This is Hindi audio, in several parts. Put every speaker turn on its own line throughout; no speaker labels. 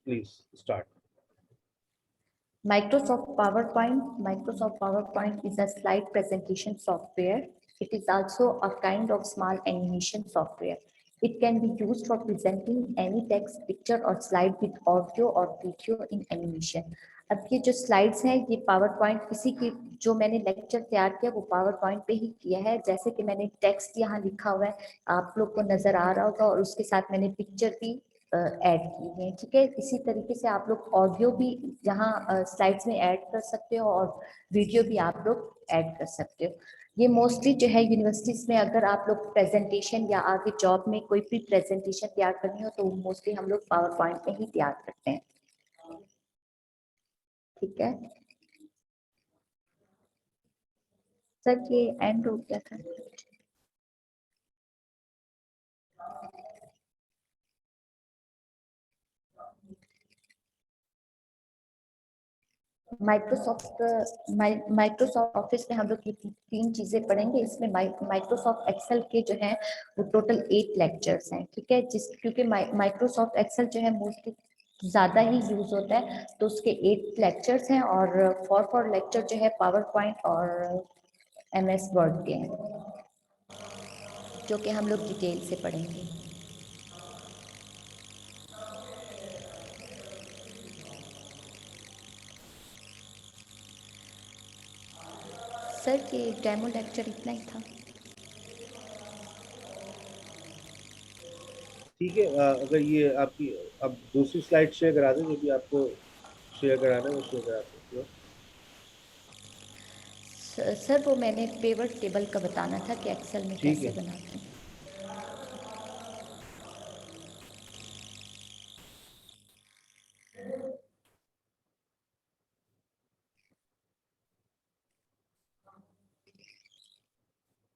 Please start.
Microsoft PowerPoint. Microsoft PowerPoint is a slide presentation software. It is also a kind of small animation software. It can be used for presenting any text, picture or slide with audio or video in animation. अब ये जो स्लाइड्स हैं ये पावर पॉइंट किसी की जो मैंने लेक्चर तैयार किया वो पावर पॉइंट पे ही किया है। जैसे कि मैंने टेक्स्ट यहाँ लिखा हुआ है, आप लोग को नजर आ रहा होगा, और उसके साथ मैंने पिक्चर भी ऐड की है। ठीक है, इसी तरीके से आप लोग ऑडियो भी यहाँ स्लाइड्स में ऐड कर सकते हो और वीडियो भी आप लोग ऐड कर सकते हो। ये मोस्टली जो है यूनिवर्सिटीज में अगर आप लोग प्रेजेंटेशन या आगे जॉब में कोई भी प्रेजेंटेशन तैयार करनी हो तो मोस्टली हम लोग पावर पॉइंट में ही तैयार करते हैं। ठीक है सर, ये एंड हो गया था। माइक्रोसॉफ्ट ऑफिस में हम लोग ये तीन चीजें पढ़ेंगे। इसमें माइक्रोसॉफ्ट एक्सेल के जो है वो टोटल 8 लेक्चर्स हैं। ठीक है, क्योंकि माइक्रोसॉफ्ट एक्सेल जो है मोस्टली ज्यादा ही यूज होता है तो उसके 8 लेक्चर्स हैं, और 4 लेक्चर जो है पावर पॉइंट और MS वर्ड के हैं जो कि हम लोग डिटेल से पढ़ेंगे। सर ये डेमो लेक्चर इतना ही था।
ठीक है, अगर ये आपकी अब दूसरी स्लाइड शेयर करा दें, जो भी आपको शेयर कराना है वो शेयर करा सकते हो।
सर वो मैंने पेवर टेबल का बताना था कि एक्सेल में
ठीक
कैसे
है।
बनाते हैं।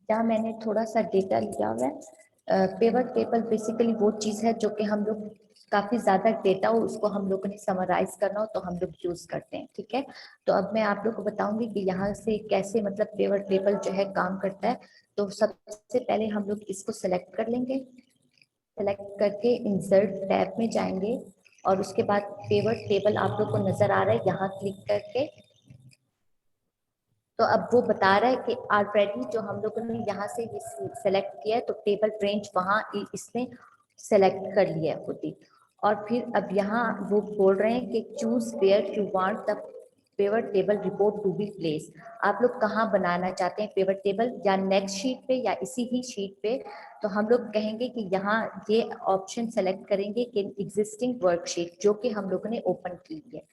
जहाँ मैंने थोड़ा सा डेटा लिया हुआ है। पेवर टेबल बेसिकली वो चीज़ है जो कि हम लोग काफ़ी ज़्यादा डेटा हो उसको हम लोगों ने समराइज करना हो तो हम लोग यूज़ करते हैं। ठीक है, तो अब मैं आप लोग को बताऊंगी कि यहाँ से कैसे मतलब पेवर टेबल जो है काम करता है। तो सबसे पहले हम लोग इसको सेलेक्ट कर लेंगे। सेलेक्ट करके इंसर्ट टैब में जाएंगे और उसके बाद पेवर टेबल आप लोग को नजर आ रहा है, यहाँ क्लिक करके तो अब वो बता रहा है कि ऑलरेडी जो हम लोगों ने यहाँ से ये सेलेक्ट किया है तो टेबल रेंज वहाँ इसने सेलेक्ट कर लिया है खुद ही। और फिर अब यहाँ वो बोल रहे हैं कि choose where you want the pivot table report to be place. आप लोग कहाँ बनाना चाहते हैं पेवर टेबल, या नेक्स्ट शीट पे या इसी ही शीट पे। तो हम लोग कहेंगे कि यहाँ ये ऑप्शन सेलेक्ट करेंगे कि एग्जिस्टिंग वर्कशीट जो कि हम लोगों ने ओपन की है।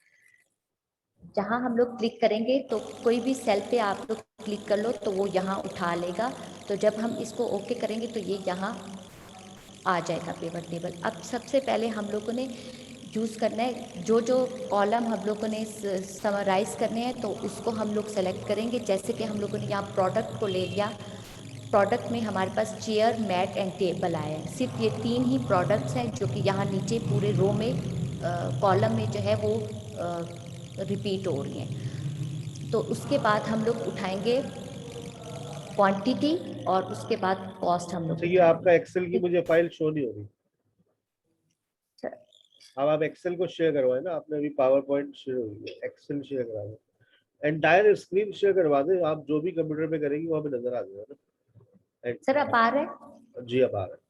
जहाँ हम लोग क्लिक करेंगे तो कोई भी सेल पे आप लोग क्लिक कर लो तो वो यहाँ उठा लेगा। तो जब हम इसको ओके करेंगे तो ये यहाँ आ जाएगा पेवर टेबल। अब सबसे पहले हम लोगों ने यूज़ करना है जो जो कॉलम हम लोगों ने समराइज करने हैं तो उसको हम लोग सेलेक्ट करेंगे। जैसे कि हम लोगों ने यहाँ प्रोडक्ट को ले लिया, प्रोडक्ट में हमारे पास चेयर, मैट एंड टेबल आया है। सिर्फ ये 3 ही प्रोडक्ट्स हैं जो कि यहाँ नीचे पूरे रो में कॉलम में जो है वो रिपीट हो रही हैं। तो उसके बाद हम लोग उठाएंगे क्वांटिटी और उसके बाद कॉस्ट हम लोग
तो ये आपका एक्सेल की मुझे फाइल शो नहीं हो रही। अब आप एक्सेल को शेयर करवाए ना, आपने अभी पावर पॉइंट शेयर हो गई, एक्सेल शेयर करा दो, एंटायर स्क्रीन शेयर करवा दे। आप जो भी कंप्यूटर पे करेंगे वहां पे नजर आ जाएगा ना।
सर अब आ रहा है?
जी अब आ रहा है।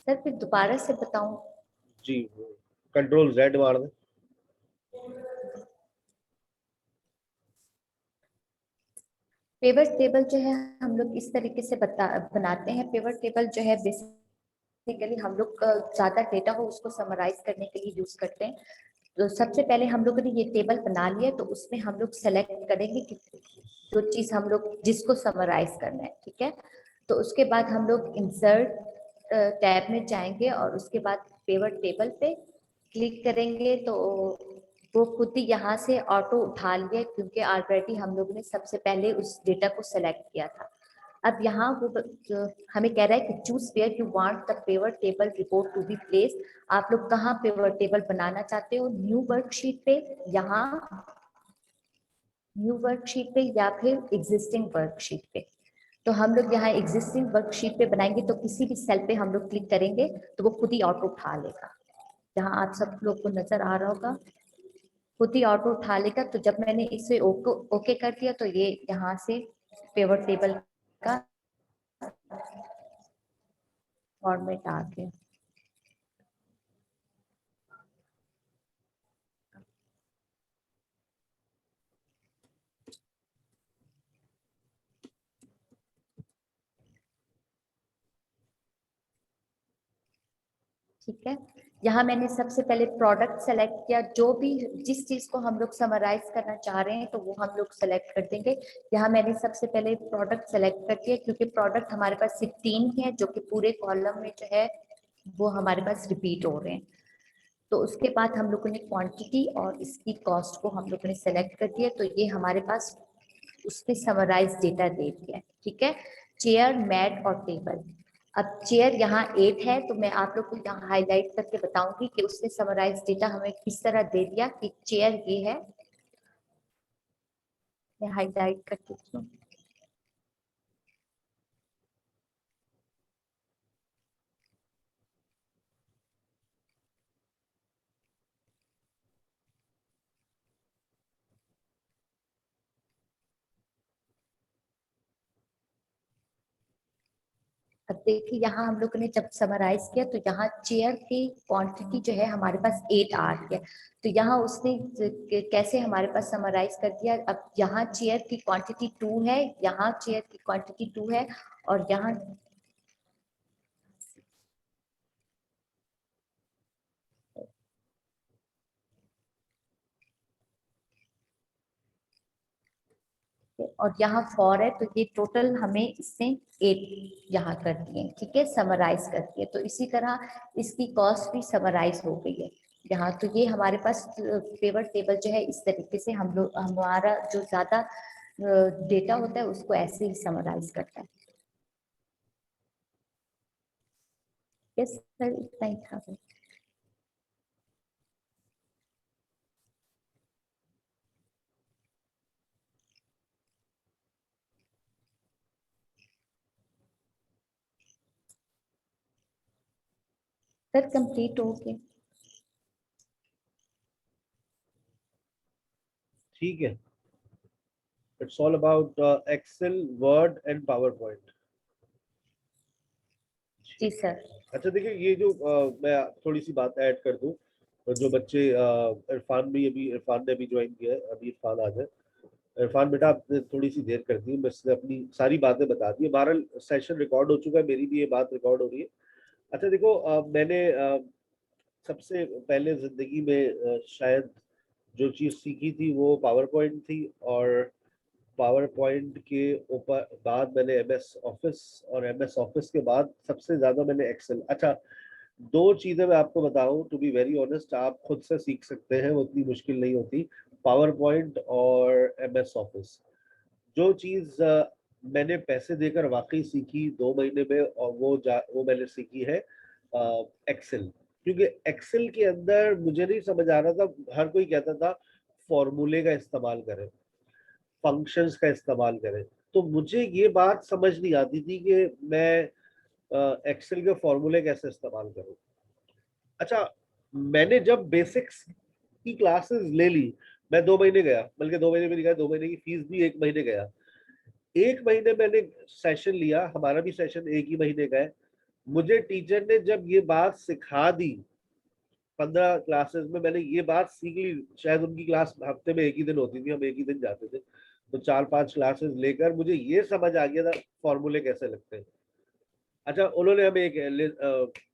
सर फिर दोबारा से बताऊं?
जी, कंट्रोल Z मार दें।
पेवर टेबल जो है हम लोग इस तरीके से बनाते हैं। पेवर टेबल जो है बेसिकली हम लोग ज्यादा डेटा हो उसको समराइज करने के लिए यूज करते हैं। तो सबसे पहले हम लोग ने ये टेबल बना लिया तो उसमें हम लोग सेलेक्ट करेंगे कि जो चीज हम लोग जिसको समराइज करना है। ठीक है, तो उसके बाद हम लोग इंसर्ट टैब में जाएंगे और उसके बाद पेवर टेबल पे क्लिक करेंगे तो वो खुद ही यहाँ से ऑटो उठा लिया क्योंकि ऑलरेडी हम लोग ने सबसे पहले उस डेटा को सेलेक्ट किया था। अब यहाँ वो हमें कह रहा है कि choose where you want the pivot table report to be place. आप लोग कहाँ पेवर टेबल बनाना चाहते हो, न्यू वर्कशीट पे, यहाँ न्यू वर्कशीट पे या फिर एग्जिस्टिंग वर्कशीट पे। तो हम लोग यहाँ एग्जिस्टिंग वर्कशीट पे बनाएंगे तो किसी भी सेल पे हम लोग क्लिक करेंगे तो वो खुद ही ऑटो उठा लेगा। जहाँ आप सब लोग को नजर आ रहा होगा, खुद ही ऑटो उठा लेगा। तो जब मैंने इसे ओके कर दिया तो ये यहाँ से पेवर टेबल का फॉर्मेट आ गया। ठीक है, यहाँ मैंने सबसे पहले प्रोडक्ट सेलेक्ट किया। जो भी जिस चीज को हम लोग समराइज करना चाह रहे हैं तो वो हम लोग सेलेक्ट कर देंगे। यहाँ मैंने सबसे पहले प्रोडक्ट सेलेक्ट कर दिया, क्योंकि प्रोडक्ट हमारे पास सिर्फ 3 है जो कि पूरे कॉलम में जो है वो हमारे पास रिपीट हो रहे हैं। तो उसके बाद हम लोगों ने क्वांटिटी और इसकी कॉस्ट को हम लोगों ने सेलेक्ट कर दिया। तो ये हमारे पास उसमें समराइज डेटा दे दिया है। ठीक है, चेयर, मैट और टेबल। अब चेयर यहाँ 8 है, तो मैं आप लोग को यहाँ हाईलाइट करके बताऊंगी कि उसने समराइज डेटा हमें किस तरह दे दिया कि चेयर ये है। मैं हाईलाइट कर देती हूँ। अब देखिए, यहाँ हम लोगों ने जब समराइज किया तो यहाँ चेयर की क्वांटिटी जो है हमारे पास 8 आ रही है। तो यहाँ उसने कैसे हमारे पास समराइज कर दिया। अब यहाँ चेयर की क्वांटिटी 2 है, यहाँ चेयर की क्वांटिटी 2 है, और यहाँ और यहाँ 4 है। तो ये टोटल हमें इसने 8 यहाँ कर दिए। ठीक है, समराइज कर दिए। तो इसी तरह इसकी कॉस्ट भी समराइज हो गई है यहाँ। तो ये हमारे पास पेवर टेबल जो है इस तरीके से हम लोग हमारा जो ज्यादा डेटा होता है उसको ऐसे ही समराइज करता है। यस सर, इतना ही था। सर कंप्लीट हो गया।
ठीक है, it's all about Excel, Word and PowerPoint.
जी सर।
अच्छा देखिए, ये जो मैं थोड़ी सी बात ऐड कर दूं। जो बच्चे इरफान ने अभी ज्वाइन किया है, अभी इरफान आ जाए। इरफान बेटा, आपने थोड़ी सी देर कर दी, मैं अपनी सारी बातें बता दी। हमारा सेशन रिकॉर्ड हो चुका है, मेरी भी ये बात रिकॉर्ड हो रही है। अच्छा देखो, मैंने सबसे पहले जिंदगी में शायद जो चीज सीखी थी वो पावर पॉइंट थी। और पावर पॉइंट के ऊपर बाद मैंने एमएस ऑफिस, और एमएस ऑफिस के बाद सबसे ज्यादा मैंने एक्सेल। अच्छा, दो चीजें मैं आपको बताऊं, टू बी वेरी ऑनेस्ट, आप खुद से सीख सकते हैं, वो इतनी मुश्किल नहीं होती। पावर पॉइंट और एमएस ऑफिस, जो चीज मैंने पैसे देकर वाकई सीखी 2 महीने में, और वो मैंने सीखी है एक्सेल। क्योंकि एक्सेल के अंदर मुझे नहीं समझ आ रहा था, हर कोई कहता था फॉर्मूले का इस्तेमाल करें, फंक्शंस का इस्तेमाल करें। तो मुझे ये बात समझ नहीं आती थी कि मैं एक्सेल के फॉर्मूले कैसे इस्तेमाल करूं। अच्छा, मैंने जब बेसिक्स की क्लासेस ले ली, मैं 2 महीने गया, बल्कि 2 महीने में नहीं गया, 2 महीने की फीस भी 1 महीने गया। 1 महीने मैंने सेशन लिया, हमारा भी सेशन 1 ही महीने का है। मुझे टीचर ने जब ये बात सिखा दी, 15 क्लासेस में मैंने ये बात सीख ली। शायद उनकी क्लास हफ्ते में 1 ही दिन होती थी, हम 1 ही दिन जाते थे। तो 4-5 क्लासेस लेकर मुझे ये समझ आ गया था फॉर्मूले कैसे लगते हैं। अच्छा, उन्होंने हमें एक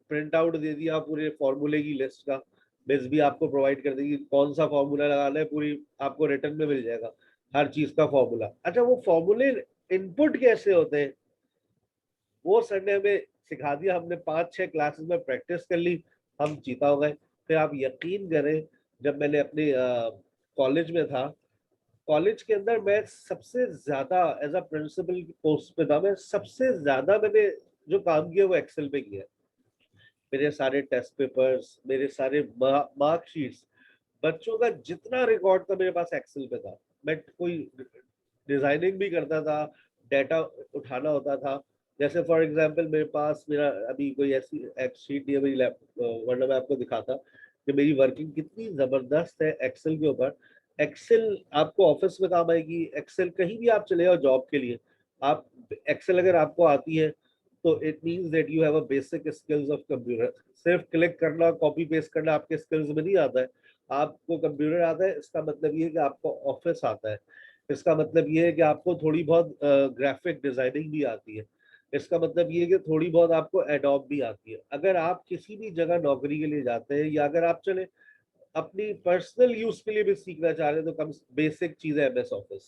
प्रिंट आउट दे दिया पूरे फॉर्मूले की लिस्ट का। मिस भी आपको प्रोवाइड कर देगी कौन सा फॉर्मूला लगाना है, पूरी आपको रिटर्न में मिल जाएगा हर चीज का फॉर्मूला। अच्छा, वो फॉर्मूले इनपुट कैसे होते हैं वो सर ने हमें सिखा दिया। हमने 5-6 क्लासेस में प्रैक्टिस कर ली, हम चीता हो गए। फिर आप यकीन करें, जब मैंने अपने कॉलेज में था, कॉलेज के अंदर मैं सबसे ज्यादा एज अ प्रिंसिपल पोस्ट पे था, मैं सबसे ज्यादा मैंने जो काम किया वो एक्सेल पे किया। मेरे सारे टेस्ट पेपर्स, मेरे सारे मार्कशीट्स, बच्चों का जितना रिकॉर्ड था मेरे पास एक्सेल पे था। मैं कोई डिजाइनिंग भी करता था, डेटा उठाना होता था। जैसे फॉर एग्जांपल मेरे पास, मेरा अभी कोई ऐसी एक शीट नहीं है मेरी लैप, वरना मैं आपको दिखाता। कि मेरी वर्किंग कितनी जबरदस्त है एक्सेल के ऊपर। एक्सेल आपको ऑफिस में काम आएगी, एक्सेल कहीं भी आप चले जाओ जॉब के लिए, आप एक्सेल अगर आपको आती है तो it means that you have a basic skills of computer. सिर्फ क्लिक करना, कॉपी पेस्ट करना आपके स्किल्स में नहीं आता है। आपको कंप्यूटर आता है, इसका मतलब ये है कि आपको ऑफिस आता है। इसका मतलब ये है कि आपको थोड़ी बहुत ग्राफिक डिजाइनिंग भी आती है। इसका मतलब ये है कि थोड़ी बहुत आपको एडोब भी आती है। अगर आप किसी भी जगह नौकरी के लिए जाते हैं, या अगर आप चले अपनी पर्सनल यूज के लिए भी सीखना चाह रहे हैं, तो कम बेसिक चीज है एमएस ऑफिस।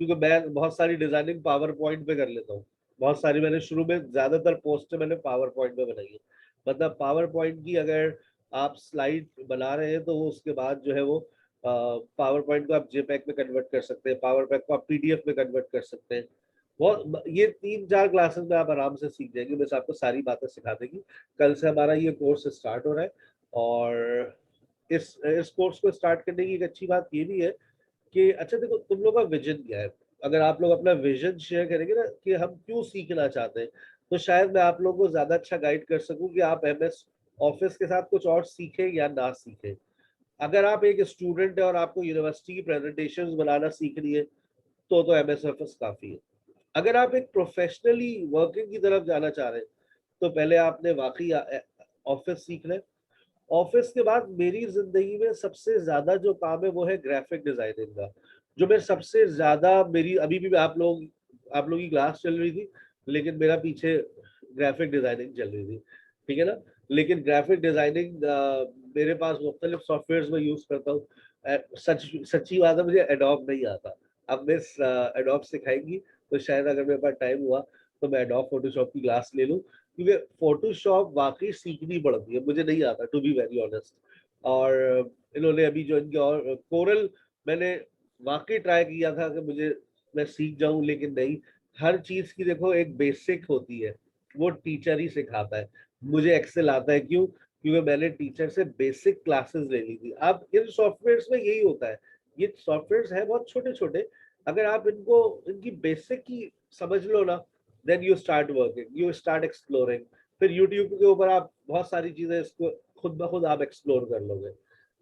क्योंकि मैं बहुत सारी डिजाइनिंग पावर पॉइंट पे कर लेता हूँ। बहुत सारी मैंने शुरू में ज्यादातर पोस्ट मैंने पावर पॉइंट पे बनाई है। मतलब पावर पॉइंट की अगर आप स्लाइड बना रहे हैं तो वो उसके बाद जो है वो पावर पॉइंट को आप जेपैक में कन्वर्ट कर सकते हैं, पावर पैक को आप पीडीएफ में कन्वर्ट कर सकते हैं। बहुत ये 3-4 क्लासेस में आप आराम से सीख जाएंगे, बस आपको सारी बातें सिखा देगी। कल से हमारा ये कोर्स स्टार्ट हो रहा है। और इस कोर्स को स्टार्ट करने की एक अच्छी बात ये भी है कि अच्छा देखो, तुम लोग का विजन क्या है। अगर आप लोग अपना विजन शेयर करेंगे ना कि हम क्यों सीखना चाहते हैं, तो शायद मैं आप लोगों को ज्यादा अच्छा गाइड कर सकूं कि आप एमएस ऑफिस के साथ कुछ और सीखें या ना सीखें। अगर आप एक स्टूडेंट है और आपको यूनिवर्सिटी की प्रेजेंटेशंस बनाना सीखनी है, तो एमएस ऑफिस काफी है। अगर आप एक प्रोफेशनली वर्किंग की तरफ जाना चाह रहे हैं, तो पहले आपने वाकई ऑफिस सीखना है। ऑफिस के बाद मेरी जिंदगी में सबसे ज्यादा जो काम है वो है ग्राफिक डिजाइनिंग का। जो मैं सबसे ज्यादा, मेरी अभी भी आप लोग की क्लास चल रही थी, लेकिन मेरा पीछे ग्राफिक डिजाइनिंग चल रही थी, ठीक है ना। लेकिन ग्राफिक डिजाइनिंग मेरे पास मुख्तलिफ सॉफ्टवेयर में यूज करता हूँ। सच्ची बात है, मुझे एडोब नहीं आता। अब मैं एडोब सिखाएंगी तो शायद अगर मेरे पास टाइम हुआ तो मैं एडोब फोटोशॉप की क्लास ले लूँ, क्योंकि फोटोशॉप वाकई सीखनी पड़ती है, मुझे नहीं आता टू बी वेरी ऑनेस्ट। और इन्होंने अभी जो इनके और कोरल, मैंने वाकई ट्राई किया था कि मैं सीख जाऊं, लेकिन नहीं। हर चीज की देखो एक बेसिक होती है, वो टीचर ही सिखाता है। मुझे एक्सेल आता है, क्यों? क्योंकि मैंने टीचर से बेसिक क्लासेस ले ली थी। अब इन सॉफ्टवेयर में यही होता है, ये सॉफ्टवेयर है बहुत छोटे छोटे, अगर आप इनकी बेसिक की समझ लो ना, then you start working, you start exploring. फिर यूट्यूब के ऊपर आप बहुत सारी चीजें इसको खुद ब खुद आप एक्सप्लोर कर लोगे,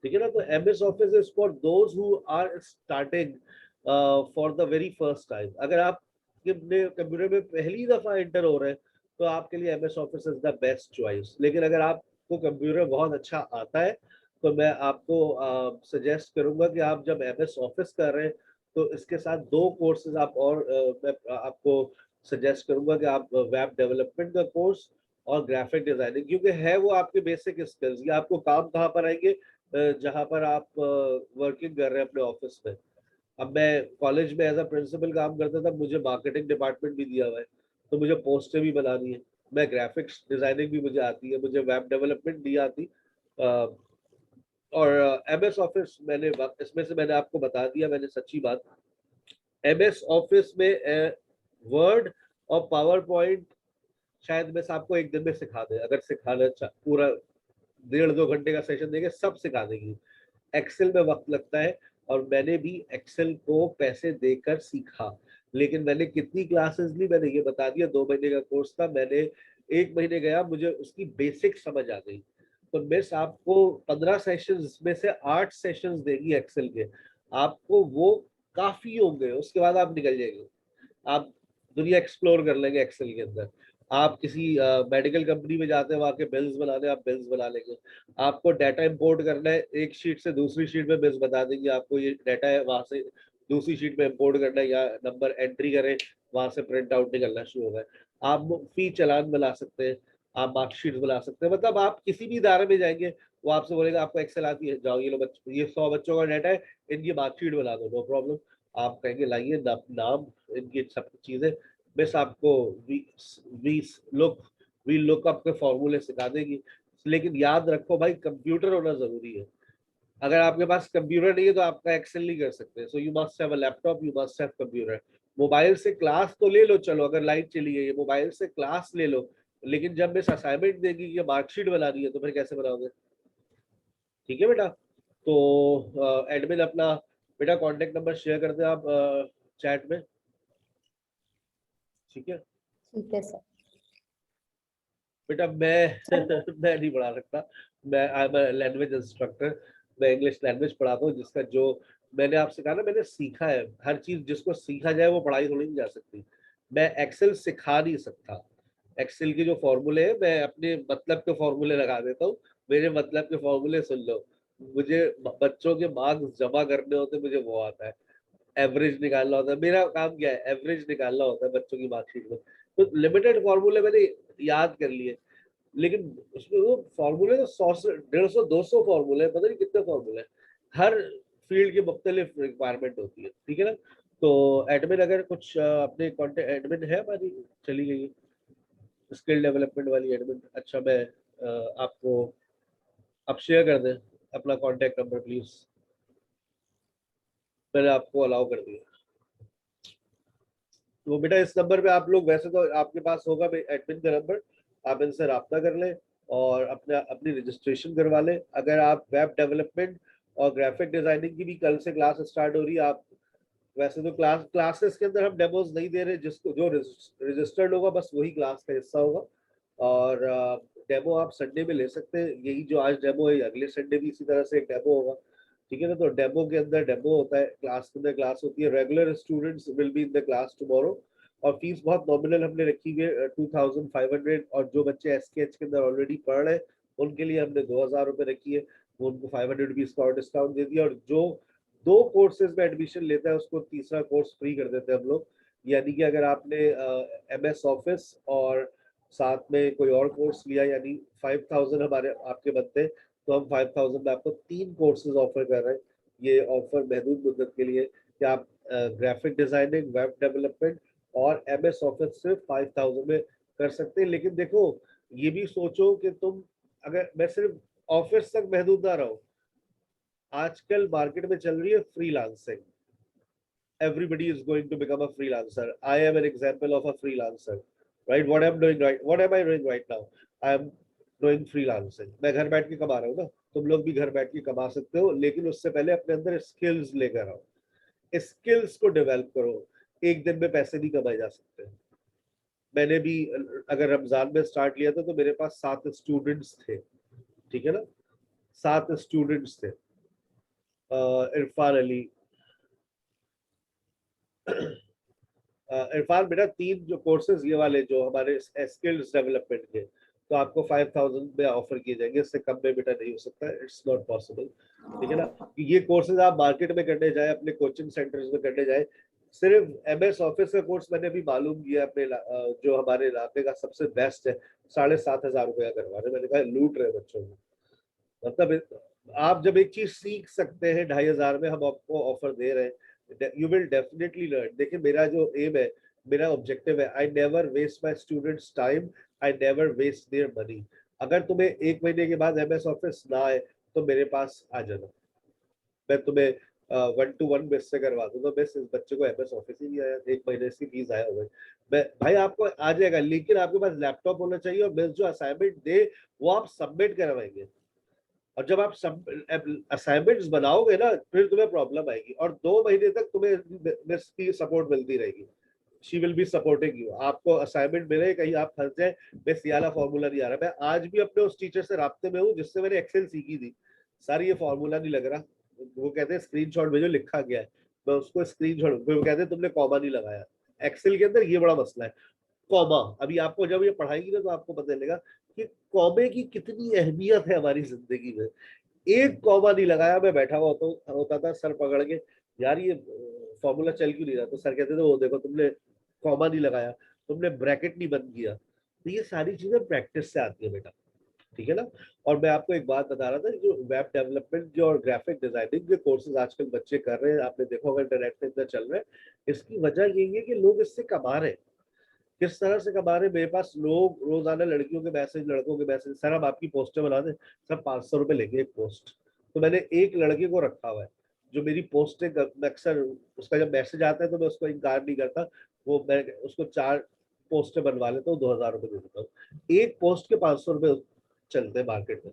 ठीक है ना। तो MS Office is for those who are starting for the very first time. अगर आप कंप्यूटर में पहली दफा एंटर हो रहे हैं, तो आपके लिए MS Office is the best choice. लेकिन अगर आपको कंप्यूटर बहुत अच्छा आता है, तो मैं आपको सजेस्ट करूंगा कि आप जब एमएस ऑफिस कर रहे हैं, तो इसके साथ 2 कोर्सेज आप और मैं आपको सजेस्ट करूंगा कि आप वेब डेवलपमेंट का कोर्स और ग्राफिक डिजाइनिंग, क्योंकि है वो आपके बेसिक स्किल्स। ये आपको काम कहाँ पर आएंगे, जहाँ पर आप वर्किंग कर रहे हैं अपने ऑफिस में। अब मैं कॉलेज में एज अ प्रिंसिपल काम करता था, मुझे मार्केटिंग डिपार्टमेंट भी दिया हुआ है, तो मुझे पोस्टें भी बनानी है। मैं ग्राफिक्स डिजाइनिंग भी मुझे आती है, मुझे वेब डेवलपमेंट नहीं आती। और एमएस ऑफिस इसमें से मैंने आपको बता दिया, मैंने सच्ची बात। एमएस ऑफिस में वर्ड और पावर पॉइंट शायद मैं आपको एक दिन में सिखा दे, अगर सिखाना पूरा 1.5-2 घंटे का सेशन देंगे, सब सिखा देगी। एक्सेल में वक्त लगता है, और मैंने भी एक्सेल को पैसे देकर सीखा। लेकिन मैंने कितनी क्लासेस ली, मैंने ये बता दिया। 2 महीने का कोर्स था, मैंने 1 महीने गया, मुझे उसकी बेसिक समझ आ गई। तो मिस आपको 15 सेशंस में से 8 सेशंस देगी एक्सेल के, आपको वो काफी होंगे, उसके बाद आप निकल जाएंगे। आप दुनिया एक्सप्लोर कर लेंगे एक्सेल के अंदर। आप किसी मेडिकल कंपनी में जाते हैं, वहाँ के बिल्स बनाने, आप बिल्स बना लेंगे। आपको डाटा इंपोर्ट करना है, एक शीट से दूसरी शीट में बिल्स बता देंगे आपको, ये डाटा है, वहां से दूसरी शीट में इंपोर्ट करना है, या नंबर एंट्री करें, वहां से प्रिंट आउट निकलना शुरू होगा। आप फी चालान बना सकते हैं, आप मार्कशीट बना सकते हैं। मतलब आप किसी भी इदारे में जाएंगे, वो आपसे बोलेगा आपको एक्सेल आती है, जाओ ये लो बच्चों, ये 100 बच्चों का डाटा है, इनकी मार्कशीट बना दो, नो प्रॉब्लम। आप कहेंगे लाइए नाम इनकी सब चीजें, बस आपको we we look we look up के फॉर्मूले सिखा देगी। लेकिन याद रखो भाई, कंप्यूटर होना जरूरी है। अगर आपके पास कंप्यूटर नहीं है, तो आपका एक्सेल नहीं कर सकते। So you must have a laptop, you must have computer. Mobile से क्लास तो ले लो, चलो अगर लाइट चली गई है, मोबाइल से क्लास ले लो। लेकिन जब मैं असाइनमेंट देगी कि मार्कशीट बनानी है, तो फिर कैसे बनाओगे? ठीक है बेटा। तो एडमिन अपना बेटा कांटेक्ट नंबर शेयर कर दे आप चैट में, ठीक है।
ठीक है सर।
बेटा मैं मैं नहीं पढ़ा सकता। मैं आई एम लैंग्वेज इंस्ट्रक्टर। मैं इंग्लिश लैंग्वेज पढ़ाता हूँ, जिसका जो मैंने आपसे कहा ना, मैंने सीखा है। हर चीज जिसको सीखा जाए वो पढ़ाई थोड़ी नहीं जा सकती। मैं एक्सेल सिखा नहीं सकता। एक्सेल के जो फॉर्मूले हैं मैं अपने मतलब के फॉर्मूले लगा देता हूँ। मेरे मतलब के फॉर्मूले सुन लो। मुझे बच्चों के मार्क्स जमा करने होते, मुझे वो आता है। एवरेज निकालना होता है, मेरा काम क्या है, एवरेज निकालना होता है बच्चों की मार्कशीट में। तो लिमिटेड फॉर्मूले मैंने याद कर लिए। लेकिन उसमें वो फॉर्मूले तो 100 से 150 200 फॉर्मूले, पता नहीं कितने फॉर्मूले। हर फील्ड की मुख्तलिफ रिक्वायरमेंट होती है, ठीक है ना। तो एडमिन अगर कुछ अपने कॉन्टेक्ट एडमिन है हमारी, चली गई स्किल डेवलपमेंट वाली एडमिन। अच्छा मैं आपको आप शेयर कर दें अपना कॉन्टेक्ट नंबर प्लीज। मैंने आपको अलाउ कर दिया। तो बेटा इस नंबर पे आप लोग, वैसे तो आपके पास होगा एडमिन का नंबर, आप इनसे रब्ता कर लें और अपना अपनी रजिस्ट्रेशन करवा लें। अगर आप वेब डेवलपमेंट और ग्राफिक डिजाइनिंग की भी कल से क्लास स्टार्ट हो रही है, आप वैसे तो क्लासेस के अंदर हम डेमोज नहीं दे रहे, जिसको जो रजिस्टर्ड होगा बस वही क्लास का हिस्सा होगा। और डेमो आप संडे में ले सकते हैं, यही जो आज डेमो है अगले संडे भी इसी तरह से एक डेमो होगा, ठीक है ना। तो डेमो के अंदर डेमो होता है, क्लास के अंदर क्लास होती है। Regular students will be in the class tomorrow. और फीस बहुत नॉमिनल हमने रखी हुई है 2500। और जो बच्चे एसकेएच के अंदर ऑलरेडी पढ़ रहे हैं उनके लिए हमने 2000 रुपये रखी है, वो उनको 500 रुपीज का डिस्काउंट दे दिया। और जो 2 कोर्सेज में एडमिशन लेता है उसको तीसरा कोर्स फ्री कर देते हैं हम लोग। यानी कि अगर आपने MS ऑफिस और साथ में कोई और कोर्स लिया, यानी 5000 हमारे आपके बनते हैं, तो हम 5000 में आपको 3 कोर्सेज ऑफर कर रहे हैं। ये ऑफर महदूद मुद्दत के लिए कि आप ग्राफिक डिजाइनिंग, वेब डेवलपमेंट और MS ऑफिस सिर्फ 5000 में कर सकते हैं। लेकिन देखो, ये भी सोचो कि तुम, अगर मैं सिर्फ ऑफिस तक महदूद ना रहो, आजकल मार्केट में चल रही है freelancing. Everybody is going to become a freelancer. I am an example of a freelancer, right? What am I doing right now? I am doing freelancing. मैं घर बैठ के कमा रहा हूँ ना, तुम लोग भी घर बैठ के कमा सकते हो, लेकिन उससे पहले अपने अंदर स्किल्स लेकर आओ। स्किल्स को डेवलप करो। एक दिन में पैसे नहीं कमाए जा सकते। मैंने भी अगर रमजान में स्टार्ट लिया था तो मेरे पास 7 स्टूडेंट्स थे, ठीक है ना। 7 स्टूडेंट्स थे। इरफान अली, इरफान बेटा, 3 जो कोर्सेज ये वाले जो हमारे स्किल्स डेवलपमेंट के, तो आपको 5000 में ऑफर किए जाएंगे, इससे कम में बेटा नहीं हो सकता, इट्स नॉट पॉसिबल, ठीक है ना। ये कोर्सेज आप मार्केट में करने जाए, अपने कोचिंग सेंटर्स में करने जाए, सिर्फ MS ऑफिस का कोर्स मैंने भी मालूम किया अपने जो हमारे इलाके का सबसे बेस्ट है, 7500 रुपया करवा रहे। मैंने कहा लूट रहे बच्चों को। मतलब आप जब एक चीज सीख सकते हैं 2500 में, हम आपको ऑफर दे रहे हैं, यू विल डेफिनेटली लर्न। देखिए मेरा जो एम है, मेरा ऑब्जेक्टिव है, I never waste my students time, I never waste their money. अगर तुम्हें 1 महीने के बाद MS ऑफिस ना आए तो मेरे पास आ जाना, मैं तुम्हें 1-to-1 बेस से करवा दूंगा। बस इस बच्चे को MS ऑफिस ही नहीं आया, 1 महीने इसकी फीस आया होगा, मैं भाई आपको आ जाएगा, लेकिन आपके पास लैपटॉप होना चाहिए और मिस जो असाइनमेंट दे वो आप सबमिट करवाएंगे। और जब आप सब असाइनमेंट्स बनाओगे ना, फिर तुम्हें प्रॉब्लम आएगी, और 2 महीने तक तुम्हें मिस की सपोर्ट मिलती रहेगी। She will be supporting you. आपको असाइनमेंट मिले, कहीं आप फंस जाए, मिस ये वाला फॉर्मूला नहीं आ रहा, मैं आज भी अपने उस टीचर से राब्ते में हूँ जिससे मैंने एक्सेल सीखी थी। सर ये फॉर्मूला नहीं लग रहा, वो कहते हैं स्क्रीनशॉट भेजो लिखा गया है, मैं उसको स्क्रीनशॉट, फिर वो कहते हैं तुमने कॉमा नहीं लगाया। एक्सेल के अंदर ये बड़ा मसला है, कॉमा। अभी आपको जब ये पढ़ाएंगे ना तो आपको पता चलेगा कि कॉमे की कितनी अहमियत है हमारी जिंदगी में। एक कॉमा नहीं लगाया, मैं बैठा हुआ होता था सर पकड़ के, यार ये फॉर्मूला चल क्यों नहीं रहा, तो सर कहते थे वो देखो तुमने कॉमा नहीं लगाया, तुमने ब्रैकेट नहीं बंद किया। तो ये सारी चीजें प्रैक्टिस से आती है बेटा, ठीक है ना। और मैं आपको एक बात बता रहा था, जो वेब डेवलपमेंट जो और ग्राफिक डिजाइनिंग के कोर्सेज आजकल बच्चे कर रहे हैं, आपने देखा होगा इंटरनेट पे इतना चल रहा है, इसकी वजह यही है कि लोग इससे कमा रहे हैं। किस तरह से कमा रहे, मेरे पास लोग रोजाना लड़कियों के मैसेज, लड़कों के मैसेज, सर हम आपकी पोस्टें बना दें, सर 500 रुपये लेंगे एक पोस्ट। तो मैंने एक लड़के को रखा हुआ है जो मेरी पोस्टें अक्सर, उसका जब मैसेज आता है तो मैं उसको इनकार नहीं करता, वो मैं उसको 4 पोस्टें बनवा लेता हूँ, 2000 रुपये दे देता हूँ। एक पोस्ट के 500 रुपये चलते हैं मार्केट में,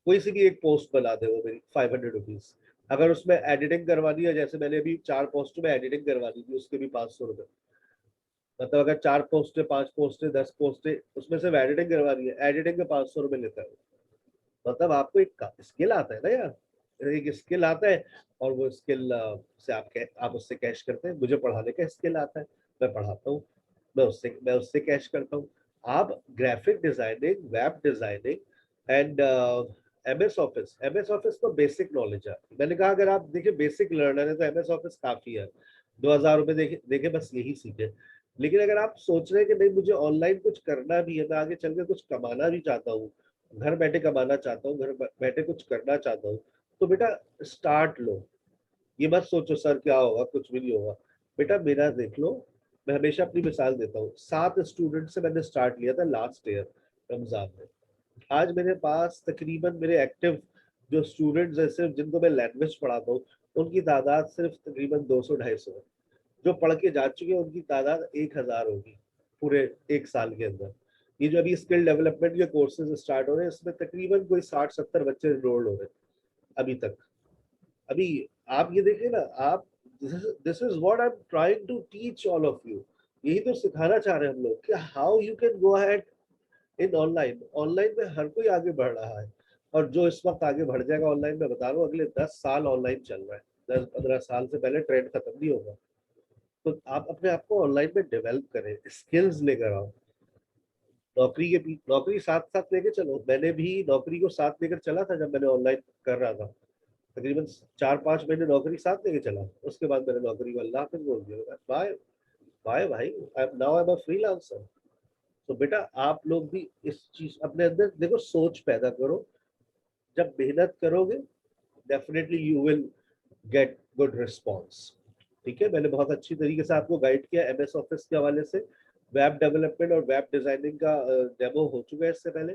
कोई सी भी एक पोस्ट बना दे वो मेरी 500 रुपीज। अगर उसमें एडिटिंग करवानी है, जैसे मैंने अभी 4 पोस्ट में एडिटिंग करवानी थी, उसके भी 500 रुपये। मतलब अगर 4 पोस्टें, 5 पोस्टें, 10 पोस्टें, उसमें से एडिटिंग करवानी है, एडिटिंग के 500 रुपए लेता है। मतलब आपको एक स्किल आता है ना यार, एक स्किल आता है, और वो स्किल से आप उससे कैश करते हैं। मुझे पढ़ाने का स्किल आता है, मैं पढ़ाता हूँ, मैं उससे कैश करता हूँ। आप graphic designing, web designing and MS office तो बेसिक नॉलेज है। मैंने कहा अगर आप देखिए बेसिक लर्नर है तो एमएस ऑफिस काफी है। 2000 रुपए देखे देखे बस यही सीखे। लेकिन अगर आप सोच रहे हैं कि नहीं मुझे ऑनलाइन कुछ करना भी है, मैं आगे चल के कुछ कमाना भी चाहता हूँ, घर बैठे कमाना चाहता हूँ, घर बैठे कुछ करना चाहता हूँ, तो बेटा स्टार्ट लो। ये मत सोचो सर क्या होगा, कुछ भी नहीं होगा। बेटा मेरा देख लो, मैं हमेशा अपनी मिसाल देता हूँ। 7 स्टूडेंट से मैंने स्टार्ट लिया था लास्ट ईयर रमजान में। आज मेरे पास तकरीबन मेरे एक्टिव जो स्टूडेंट्स हैं, सिर्फ जिनको मैं लैंग्वेज पढ़ाता हूँ, उनकी तादाद सिर्फ तकरीबन 200-250 है। जो पढ़ के जा चुके हैं उनकी तादाद 1000 होगी पूरे एक साल के अंदर। ये जो अभी स्किल डेवलपमेंट के कोर्सेज स्टार्ट हो रहे हैं, इसमें तकरीबन कोई 60-70 बच्चे एनरोल्ड हो रहे हैं अभी तक। अभी आप ये देखिए ना, आप this is what I am trying to teach all of you. यही तो सिखाना चाह रहे हैं हम लोग कि how you can go ahead in online. Online में हर कोई आगे बढ़ रहा है, और जो इस वक्त आगे बढ़ जाएगा ऑनलाइन में, बता रहा हूँ अगले 10 साल ऑनलाइन चल रहा है। 10-15 साल से पहले ट्रेंड खत्म नहीं होगा। तो आप अपने आप को ऑनलाइन में डेवलप करें, स्किल्स लेकर आओ। नौकरी साथ साथ लेके चलो। मैंने भी नौकरी को साथ लेकर चला था जब मैंने ऑनलाइन कर रहा था। तकरीबन 4-5 महीने नौकरी साथ लेके चला, उसके बाद मैंने नौकरी को अल्लाह हाफिज बोल दिया, बाय बाय भाई, now I am a freelancer. तो बेटा आप लोग भी इस चीज अपने अंदर देखो, सोच पैदा करो। जब मेहनत करोगे definitely you will get good response. ठीक है, मैंने बहुत अच्छी तरीके से आपको गाइड किया एमएस ऑफिस के हवाले से। वेब डेवलपमेंट और वेब डिजाइनिंग का डेमो हो चुका है इससे पहले।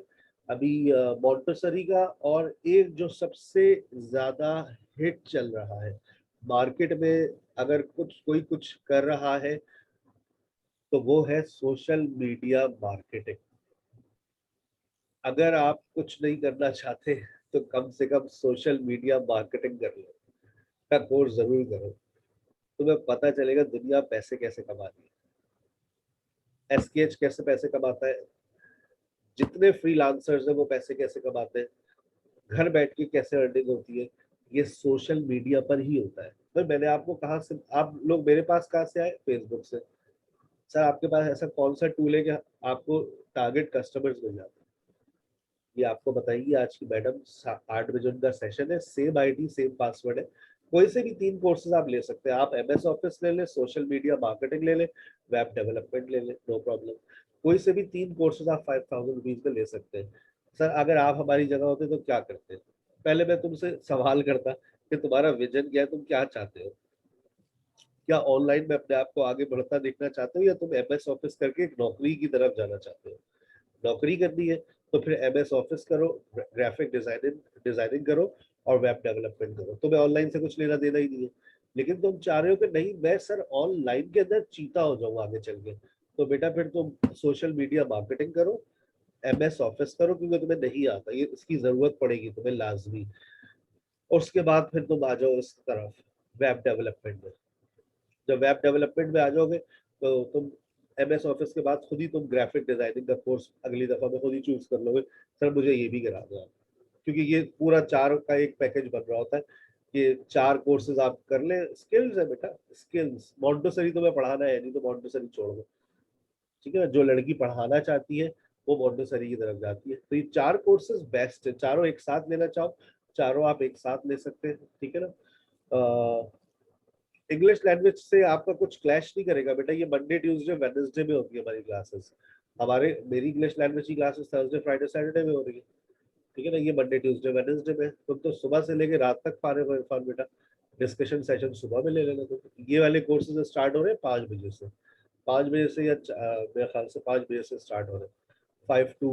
अभी मॉन्टेसरी का, और एक जो सबसे ज्यादा हिट चल रहा है मार्केट में, अगर कोई कुछ कर रहा है तो वो है सोशल मीडिया मार्केटिंग। अगर आप कुछ नहीं करना चाहते तो कम से कम सोशल मीडिया मार्केटिंग कर लो, का कोर्स जरूर करो। तुम्हें पता चलेगा दुनिया पैसे कैसे कमाती है, एसकेएच कैसे पैसे कमाता है, जितने फ्रीलांसर्स हैं वो पैसे कैसे कमाते हैं, घर बैठ के कैसे अर्निंग होती है। ये सोशल मीडिया पर ही होता है। तो मैंने आपको कहा से, आप लोग मेरे पास कहाँ से आए? फेसबुक से। सर आपके पास ऐसा कौन सा टूल है कि आपको टारगेट कस्टमर्स मिल जाते हैं? ये आपको बताइए आज की मैडम। 8 बजे उनका सेशन है, सेम आईडी सेम पासवर्ड है। कोई से भी 3 कोर्सेज आप ले सकते हैं। आप एमएस ऑफिस ले लें, सोशल मीडिया मार्केटिंग ले लें, वेब डेवलपमेंट ले लें, नो प्रॉब्लम। कोई से भी 3 कोर्सेज आप 5000 रुपीज में ले सकते हैं। सर अगर आप हमारी जगह होते तो क्या करते? पहले मैं तुमसे सवाल करता कि तुम्हारा विजन क्या है, तुम क्या चाहते हो? क्या ऑनलाइन में अपने आप को आगे बढ़ता देखना चाहते हो, या तुम एमएस ऑफिस करके एक नौकरी की तरफ जाना चाहते हो? नौकरी करनी है तो फिर एमएस ऑफिस करो, ग्राफिक डिजाइनिंग डिजाइनिंग करो, और वेब डेवलपमेंट करो। तुम्हें ऑनलाइन से कुछ लेना देना ही नहीं है। लेकिन तुम चाह रहे हो कि नहीं मैं सर ऑनलाइन के अंदर चीता हो जाऊँ आगे चल के, तो बेटा फिर तुम सोशल मीडिया मार्केटिंग करो, एमएस ऑफिस करो, क्योंकि तुम्हें नहीं आता, ये इसकी जरूरत पड़ेगी तुम्हें लाजमी। और उसके बाद फिर तुम आ जाओ इस तरफ वेब डेवलपमेंट में। जब वेब डेवलपमेंट में आ जाओगे तो तुम एमएस ऑफिस के बाद खुद ही तुम ग्राफिक डिजाइनिंग का कोर्स अगली दफा में खुद ही चूज कर लोगे, सर मुझे ये भी करा दो आप। क्योंकि ये पूरा 4 का एक पैकेज बन रहा होता है कि 4 कोर्सेज आप कर ले। स्किल्स है बेटा, स्किल्स। मॉन्टेसरी तुम्हें पढ़ाना है नहीं तो मॉन्टेसरी छोड़ दो। ठीक है ना, जो लड़की पढ़ाना चाहती है वो मॉन्टेसरी की तरफ जाती है। तो ये 4 कोर्सेज बेस्ट है, चारों एक साथ लेना चाहो चारों आप एक साथ ले सकते हैं। ठीक है ना। इंग्लिश लैंग्वेज से आपका कुछ क्लैश नहीं करेगा बेटा। ये मंडे ट्यूसडे वेडनेसडे में होती है हमारी क्लासेस। मेरी इंग्लिश लैंग्वेज की क्लासेस थर्सडे फ्राइडे सैटरडे में हो रही है। ठीक है ना, ये मंडे ट्यूसडे वेडनेसडे में। तुम तो सुबह से लेके रात तक पा रहे हो इरफान बेटा। डिस्कशन सेशन सुबह में ले लेना। तो ये वाले कोर्सेज स्टार्ट हो रहे हैं 5 बजे से। 5 बजे से, या मेरे ख्याल से 5 बजे से स्टार्ट हो रहे हैं। 5 to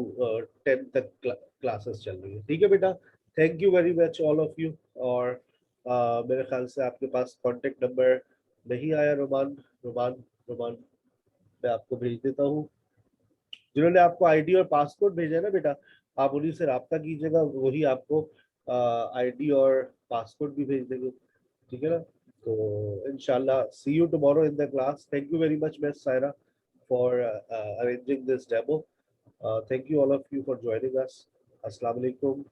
10 तक क्लासेस चल रही है। ठीक है बेटा, thank you very much all of you. और मेरे ख्याल से आपके पास कांटेक्ट नंबर नहीं आया। रोमान, रोमान, रोमान, मैं आपको भेज देता हूँ। जिन्होंने आपको आईडी और पासपोर्ट भेजा है ना बेटा, आप उन्हीं से रब्ता कीजिएगा, वही आपको आईडी और पासपोर्ट भी भेज देंगे। ठीक है ना। तो इंशाल्लाह see you tomorrow in the class. Thank you very much miss Saira for arranging this demo. Thank you all of you for joining us. Assalamu alaikum.